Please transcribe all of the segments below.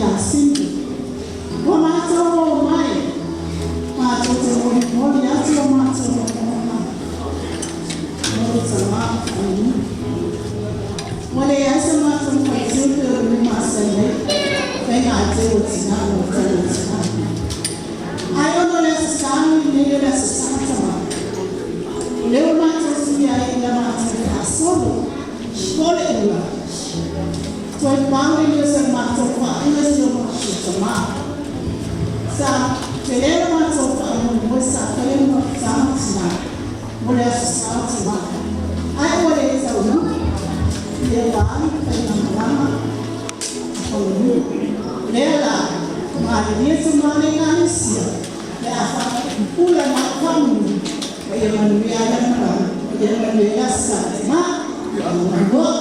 ya simple. Kwa macho mai. Macho moni ati macho mona. Moni sama. Wale yasa macho kwa simple ni masale. Venga ate utina utina. Ayo no necessário nem é necessário chamar. Leu macho sia ila macho solo. Escolhe ela. Foi mal e eu sei macho kwa ila sio macho chamar. Sa querer macho kwa mo sa querer macho chamar. Mulher sa chamar. Ayo wale sa uno. Dia bang penamama. Lela Maria semana ini sia. Pula makamu, kaya manusia kan, kaya manusia sama, mabuk.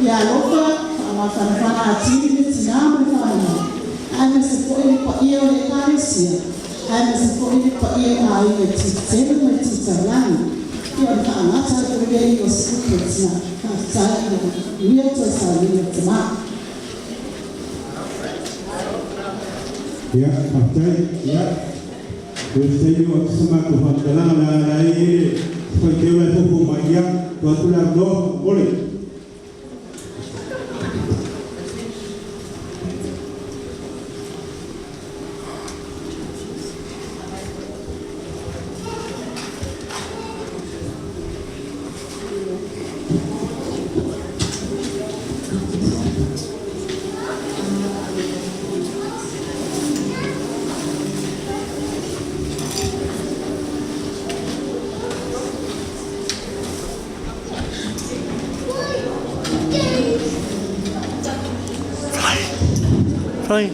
Ya lupa mafana atili tinamu fana. Ana sipoili kwa iyo le karisia. Ana sipoili kwa iyo na ile titemu titayani. Iyo na ngata kulia iyo siku tina. Ya, partai ya. Saya waktu Tuhan dalam lain seperti itu pemajang waktu lalu boleh. Thôi.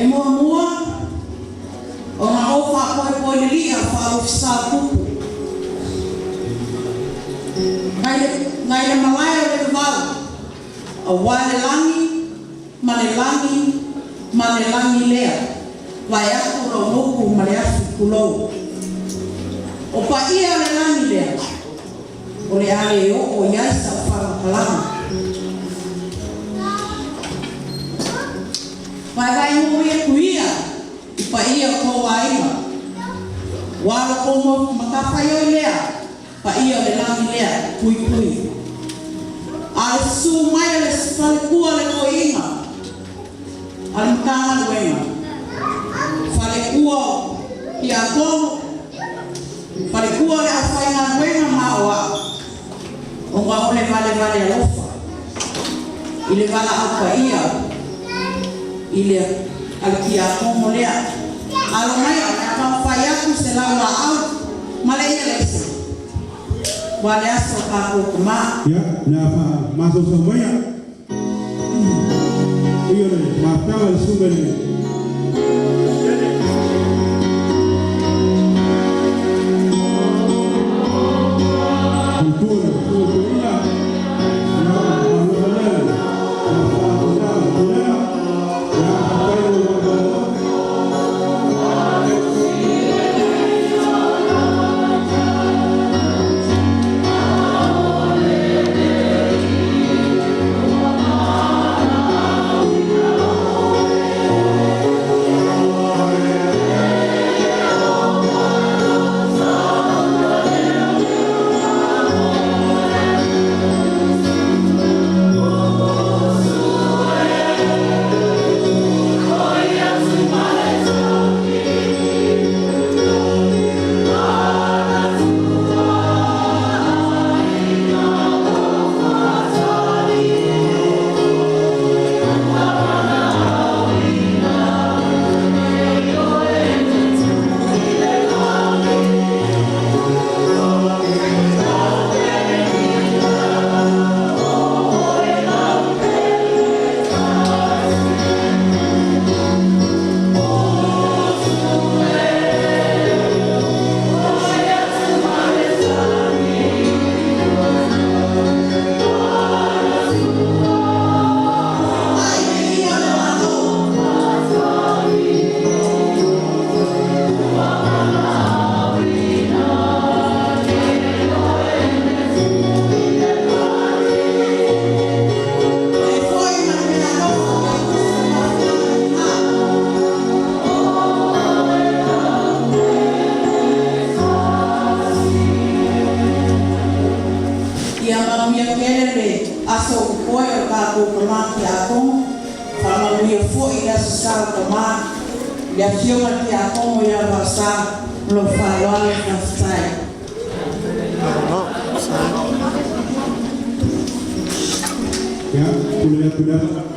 Mua o na o fa ko ni lia fa o sa ku ngai na malaya le va o wale langi lea vai aku ro moku mare afi kulo o pa ia le langi lea o le ale o ia sa fa kalama vai mo ia kuia i pa ia ko waima wala ko mo makapa yo lea pa ia le langi lea kui al su mai le spal ku le ko inga al mtanga wema fale kuo ki akomo fale kuo le afaina wema mawa o nga ole vale alofa ile vala apa ia ile al ki akomo le alo mai ka faya ku se la au male ile wale aso ka ko ma ya na masuk semuanya iyo le mapanga sumele ya fioma ki akomo ya basa lo falwa na stai ya kuliah